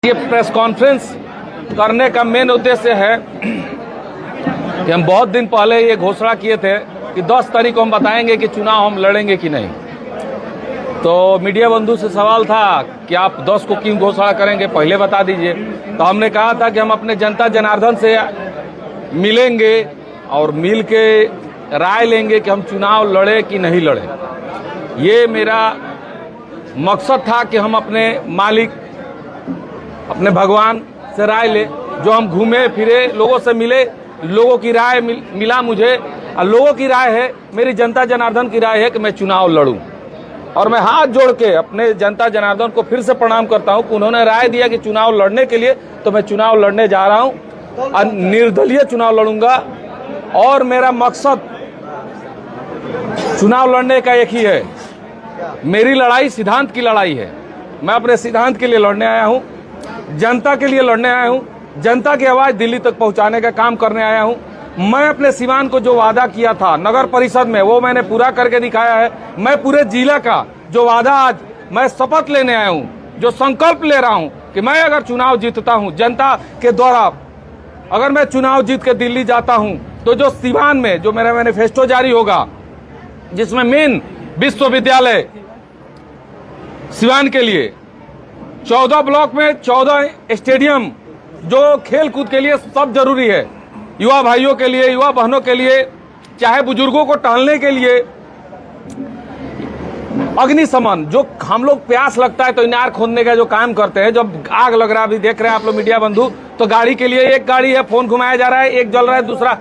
ये press conference करने का मेन उद्देश्य है कि हम बहुत दिन पहले ये घोषणा किए थे कि 10 तारीख को हम बताएंगे कि चुनाव हम लड़ेंगे कि नहीं। तो मीडिया बंधु से सवाल था कि आप 10 को क्यों घोषणा करेंगे, पहले बता दीजिए। तो हमने कहा था कि हम अपने जनता जनार्दन से मिलेंगे और मिल के राय लेंगे कि हम चुनाव लड़े कि नहीं लड़े। ये मेरा मकसद था कि हम अपने मालिक, अपने भगवान से राय ले। जो हम घूमे फिरे, लोगों से मिले, लोगों की राय मिला मुझे, और लोगों की राय है, मेरी जनता जनार्दन की राय है कि मैं चुनाव लड़ूं। और मैं हाथ जोड़ के अपने जनता जनार्दन को फिर से प्रणाम करता हूं कि उन्होंने राय दिया कि चुनाव लड़ने के लिए, तो मैं चुनाव लड़ने जा रहा हूं और निर्दलीय चुनाव लड़ूंगा। और मेरा मकसद चुनाव लड़ने का एक ही है, मेरी लड़ाई सिद्धांत की लड़ाई है। मैं अपने सिद्धांत के लिए लड़ने आया हूं, जनता के लिए लड़ने आया हूं, जनता की आवाज दिल्ली तक पहुंचाने का काम करने आया हूं। मैं अपने सिवान को जो वादा किया था नगर परिषद में, वो मैंने पूरा करके दिखाया है। मैं पूरे जिला का जो वादा आज मैं शपथ लेने आया हूं, जो संकल्प ले रहा हूं कि मैं अगर चुनाव जीतता हूं जनता के द्वारा, अगर मैं चुनाव जीत के दिल्ली जाता हूं, तो जो सिवान में जो मेरा मैनिफेस्टो जारी होगा, जिसमें मेन विश्वविद्यालय सिवान के लिए 14 ब्लॉक में 14 स्टेडियम, जो खेल कूद के लिए सब जरूरी है, युवा भाइयों के लिए, युवा बहनों के लिए, चाहे बुजुर्गों को टहलने के लिए, अग्निशमन, जो हम लोग प्यास लगता है तो इनार खोदने का जो काम करते हैं, जब आग लग रहा है, अभी देख रहे हैं आप लोग मीडिया बंधु, तो गाड़ी के लिए एक गाड़ी है, फोन घुमाया जा रहा है, एक जल रहा है, दूसरा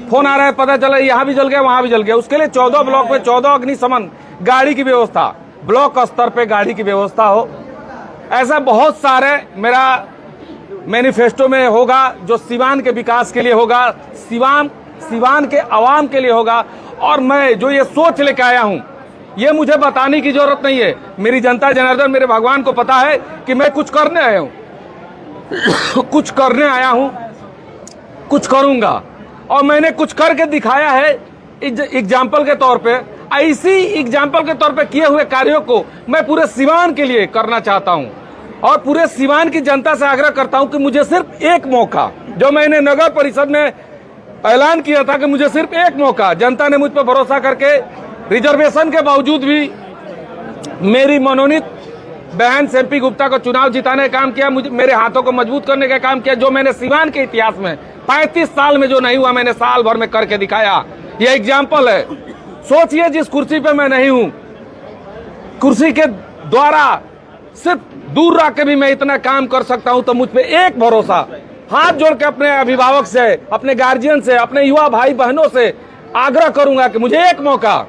फोन आ रहा है, पता चला यहाँ भी जल गया, वहां भी जल गया। उसके लिए 14 ब्लॉक में 14 अग्निशमन गाड़ी की व्यवस्था, ब्लॉक स्तर पे गाड़ी की व्यवस्था हो। ऐसा बहुत सारे मेरा मैनिफेस्टो में होगा, जो सिवान के विकास के लिए होगा, सिवान के आवाम के लिए होगा। और मैं जो ये सोच लेके आया हूं, ये मुझे बताने की जरूरत नहीं है। मेरी जनता जनार्दन, मेरे भगवान को पता है कि मैं कुछ करने आया हूं कुछ करने आया हूं, कुछ करूंगा। और मैंने कुछ करके दिखाया है एग्जाम्पल के तौर पे। ऐसी एग्जाम्पल के तौर पे किए हुए कार्यों को मैं पूरे सिवान के लिए करना चाहता हूं। और पूरे सिवान की जनता से आग्रह करता हूं कि मुझे सिर्फ एक मौका, जो मैंने नगर परिषद में ऐलान किया था कि मुझे सिर्फ एक मौका, जनता ने मुझ पर भरोसा करके रिजर्वेशन के बावजूद भी मेरी मनोनीत बहन सेम्पी गुप्ता को चुनाव जिताने का काम किया, मुझे मेरे हाथों को मजबूत करने का काम किया। जो मैंने सिवान के इतिहास में 35 साल में जो नहीं हुआ, मैंने साल भर में करके दिखाया। यह एग्जाम्पल है। सोचिए, जिस कुर्सी पे मैं नहीं हूं, कुर्सी के द्वारा सिर्फ दूर रह के भी मैं इतना काम कर सकता हूं, तो मुझ पे एक भरोसा, हाथ जोड़ के अपने अभिभावक से, अपने गार्जियन से, अपने युवा भाई बहनों से आग्रह करूंगा कि मुझे एक मौका,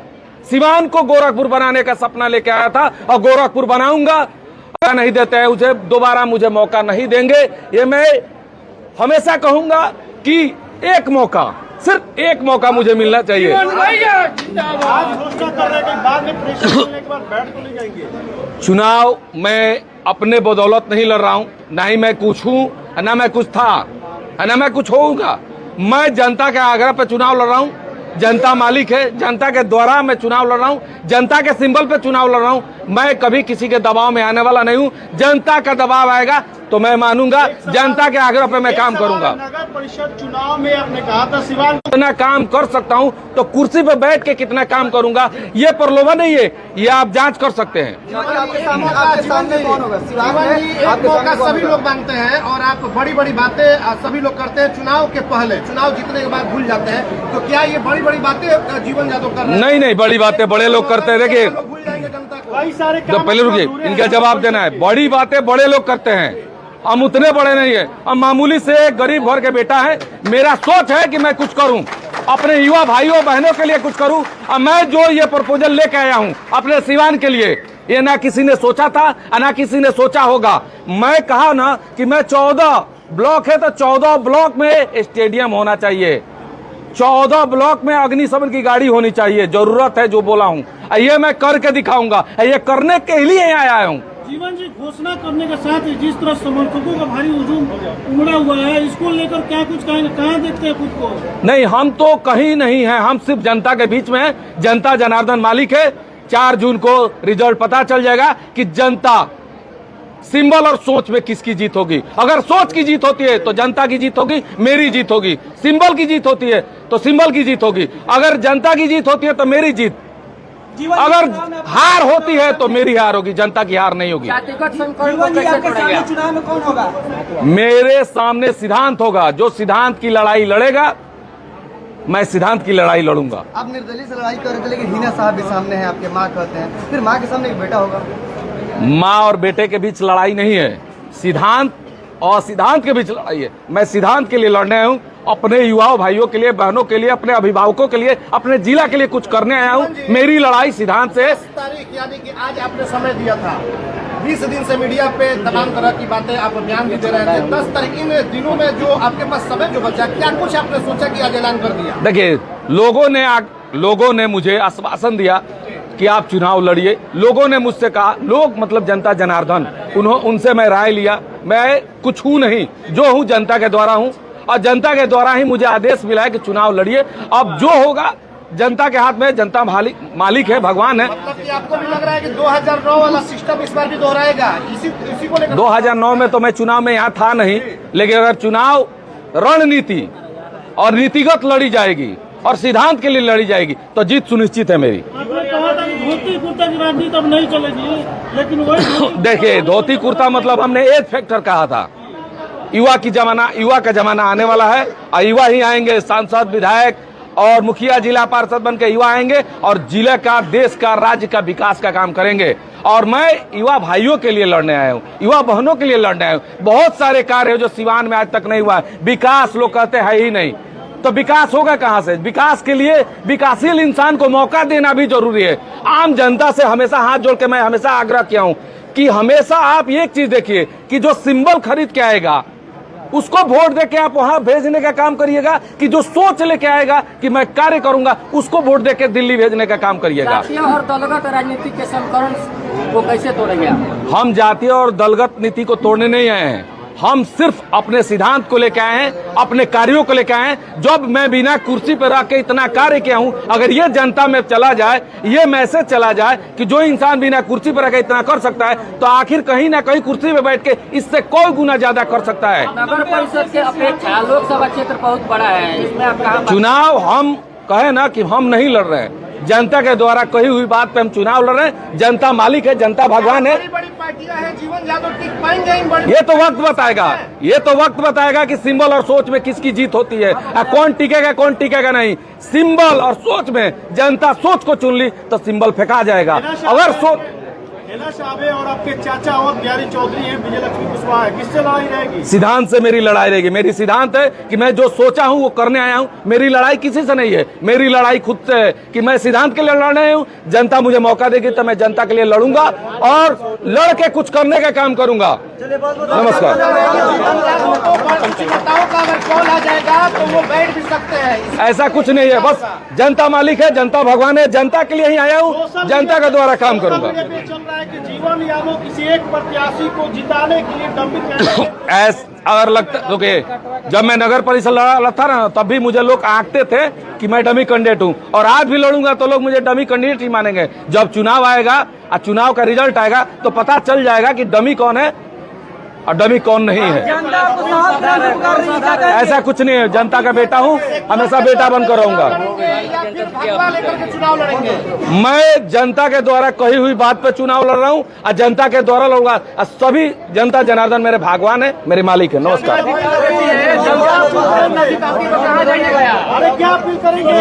सिवान को गोरखपुर बनाने का सपना लेके आया था और गोरखपुर बनाऊंगा। नहीं देते हैं उसे, दोबारा मुझे मौका नहीं देंगे। ये मैं हमेशा कहूंगा कि एक मौका, सिर्फ एक मौका मुझे मिलना चाहिए। चुनाव मैं अपने बदौलत नहीं लड़ रहा हूं, ना ही मैं कुछ हूं, ना मैं कुछ था, ना मैं कुछ होऊंगा। मैं जनता के आग्रह पे चुनाव लड़ रहा हूं। जनता मालिक है, जनता के द्वारा मैं चुनाव लड़ रहा हूं, जनता के सिंबल पे चुनाव लड़ रहा हूं। मैं कभी किसी के दबाव में आने वाला नहीं हूं। जनता का दबाव आएगा तो मैं मानूंगा, जनता के आग्रह पे मैं काम करूंगा। नगर परिषद चुनाव में आपने कहा था सिवान कितना काम कर सकता हूं, तो कुर्सी पे बैठ के कितना काम करूंगा, ये प्रलोभन नहीं है, ये आप जांच कर सकते हैं। सभी लोग मांगते हैं और आप बड़ी बड़ी बातें सभी लोग करते हैं चुनाव के पहले, चुनाव जीतने के बाद भूल जाते हैं। तो क्या ये बड़ी बड़ी बातें जीवन यादव कर रहे हैं? नहीं, बड़ी बातें बड़े लोग करते हैं। देखिए, भूल जाएंगे जनता को। कई सारे तो पहले रुकिए, इनका जवाब देना है। बड़ी बातें बड़े लोग करते हैं, हम उतने बड़े नहीं है। हम मामूली से एक गरीब घर के बेटा है। मेरा सोच है कि मैं कुछ करूं, अपने युवा भाइयों बहनों के लिए कुछ करूं। और मैं जो ये प्रपोजल लेके आया हूं अपने सिवान के लिए, ये ना किसी ने सोचा था, ना किसी ने सोचा होगा। मैं कहा ना कि मैं 14 ब्लॉक है तो 14 ब्लॉक में स्टेडियम होना चाहिए, 14 ब्लॉक में अग्निशमन की गाड़ी होनी चाहिए। जरूरत है जो बोला हूं, ये मैं करके दिखाऊंगा। ये करने के लिए आया हूं। जीवन जी, घोषणा करने के साथ ही जिस तरह समर्थकों का भारी हुजूम उमड़ा हुआ है, इसको लेकर क्या कुछ कहेंगे? कहाँ देखते हैं खुद को? नहीं, हम तो कहीं नहीं है, हम सिर्फ जनता के बीच में हैं। जनता जनार्दन मालिक है। 4 जून को रिजल्ट पता चल जाएगा कि जनता सिंबल और सोच में किसकी जीत होगी। अगर सोच की जीत होती है तो जनता की जीत होगी, मेरी जीत होगी। सिंबल की जीत होती है तो सिंबल की जीत होगी। अगर जनता की जीत होती है तो मेरी जीत, अगर हार होती है तो मेरी हार होगी, जनता की हार नहीं होगी। चुनाव में कौन होगा? मेरे सामने सिद्धांत होगा। जो सिद्धांत की लड़ाई लड़ेगा, मैं सिद्धांत की लड़ाई लड़ूंगा। आप निर्दलीय से लड़ाई कर रहे थे, लेकिन हिना साहब भी सामने हैं, आपके माँ कहते हैं, फिर माँ के सामने एक बेटा होगा। माँ और बेटे के बीच लड़ाई नहीं है, सिद्धांत और सिद्धांत के बीच लड़ाई है। मैं सिद्धांत के लिए लड़ने आया हूँ, अपने युवाओं भाइयों के लिए, बहनों के लिए, अपने अभिभावकों के लिए, अपने जिला के लिए कुछ करने आया हूँ। मेरी लड़ाई सिद्धांत से। 10 तारीख यानी कि आज आपने समय दिया था, 20 दिन से मीडिया पे तमाम तरह की बातें आप बयान भी दे रहे थे। 10 तारीख इन दिनों में जो आपके पास समय जो बचा, क्या कुछ आपने सोचा कि आज ऐलान कर दिया? देखिए, लोगों ने मुझे आश्वासन दिया कि आप चुनाव लड़िए। लोगों ने मुझसे कहा, लोग मतलब जनता जनार्दन, उनसे मैं राय लिया। मैं कुछ हूँ नहीं, जो हूँ जनता के द्वारा हूँ, और जनता के द्वारा ही मुझे आदेश मिला है कि चुनाव लड़िए। अब जो होगा जनता के हाथ में, जनता मालिक है, भगवान है। मतलब कि आपको भी लग रहा है कि 2009 वाला सिस्टम इस बार भी दोहराएगा, इसी को लेकर? 2009 में तो मैं चुनाव में यहाँ था नहीं, लेकिन अगर चुनाव रणनीति और नीतिगत लड़ी जाएगी और सिद्धांत के लिए लड़ी जाएगी तो जीत सुनिश्चित है मेरी। आपने कहा था कि धोती कुर्ता की राजनीति अब नहीं चलेगी, लेकिन वही देखिए, धोती कुर्ता मतलब हमने एज फैक्टर कहा था। युवा का जमाना आने वाला है, और युवा ही आएंगे। सांसद, विधायक और मुखिया, जिला पार्षद बन के युवा आएंगे और जिले का, देश का, राज्य का विकास का काम करेंगे। और मैं युवा भाइयों के लिए लड़ने आया हूँ, युवा बहनों के लिए लड़ने आया हूँ। बहुत सारे कार्य है जो सिवान में आज तक नहीं हुआ है। विकास लोग कहते हैं ही नहीं, तो विकास होगा कहां से? विकास के लिए विकासशील इंसान को मौका देना भी जरूरी है। आम जनता से हमेशा हाथ जोड़ के मैं हमेशा आग्रह किया हूं कि हमेशा आप एक चीज देखिए कि जो सिंबल खरीद के आएगा उसको वोट दे के आप वहां भेजने का काम करिएगा, कि जो सोच लेके आएगा कि मैं कार्य करूंगा उसको वोट दे के दिल्ली भेजने का काम करिएगा। जातीय और दलगत राजनीति के समीकरण को कैसे तोड़ेंगे आप? हम जातीय और दलगत नीति को तोड़ने नहीं आए हैं, हम सिर्फ अपने सिद्धांत को लेकर आए हैं, अपने कार्यों को लेकर आए हैं। जब मैं बिना कुर्सी पर रख के इतना कार्य किया हूं, अगर ये जनता में चला जाए, ये मैसेज चला जाए कि जो इंसान बिना कुर्सी पर रख के इतना कर सकता है, तो आखिर कहीं ना कहीं कुर्सी पे बैठ के इससे कोई गुना ज्यादा कर सकता है। नगर परिषद के अपेक्षा लोकसभा क्षेत्र बहुत बड़ा है, इसमें आप कहाँ? चुनाव हम कहे ना कि हम नहीं लड़ रहे हैं, जनता के द्वारा कही हुई बात पे हम चुनाव लड़ रहे हैं। जनता मालिक है, जनता भगवान है। बड़ी बड़ी पार्टियां हैं, जीवन यादव टिक पाएंगे इन बड़ी? ये तो वक्त बताएगा, कि सिंबल और सोच में किसकी जीत होती है, कौन टिकेगा नहीं। सिंबल और सोच में जनता सोच को चुन ली तो सिंबल फेंका जाएगा। अगर सोच हेला शाबे और आपके चाचा और बिहारी चौधरी हैं, विजय लक्ष्मी कुशवाहा है, किससे लड़ाई रहेगी? सिद्धांत से मेरी लड़ाई रहेगी। मेरी सिद्धांत है कि मैं जो सोचा हूं वो करने आया हूं। मेरी लड़ाई किसी से नहीं है, मेरी लड़ाई खुद से है कि मैं सिद्धांत के लिए लड़ने आया हूं। जनता मुझे मौका देगी तो मैं जनता के लिए लड़ूंगा और लड़ के कुछ करने का काम करूंगा। नमस्कार। नेताओं का अगर कॉल आ जाएगा तो वो बैठ भी सकते हैं। ऐसा कुछ नहीं है, बस जनता मालिक है, जनता भगवान है, जनता के लिए ही आया हूँ, जनता के द्वारा काम करूंगा। चल रहा है कि जीवन यादव किसी एक प्रत्याशी को जिताने के लिए डम्पिंग अगर लगता, देखिए, जब मैं नगर परिषद लड़ा था ना, तब भी मुझे लोग आंकते थे कि मैं डमी कैंडिडेट हूँ, और आज भी लड़ूंगा तो लोग मुझे डमी कैंडिडेट ही मानेंगे। जब चुनाव आएगा और चुनाव का रिजल्ट आएगा तो पता चल जाएगा कि डमी कौन है और डमी कौन नहीं है। ऐसा कुछ नहीं है, जनता का बेटा हूँ, हमेशा बेटा बनकर रहूंगा। चुनाव लड़ेंगे? मैं जनता के द्वारा कही हुई बात पे चुनाव लड़ रहा हूँ और जनता के द्वारा लड़ूंगा। और सभी जनता जनार्दन मेरे भगवान है, मेरे मालिक है। नमस्कार। अरे क्या अपील करेंगे?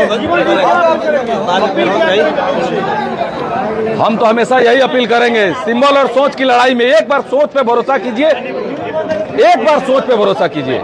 हम तो हमेशा यही अपील करेंगे, सिंबल और सोच की लड़ाई में एक बार सोच पे भरोसा कीजिए, एक बार सोच पे भरोसा कीजिए।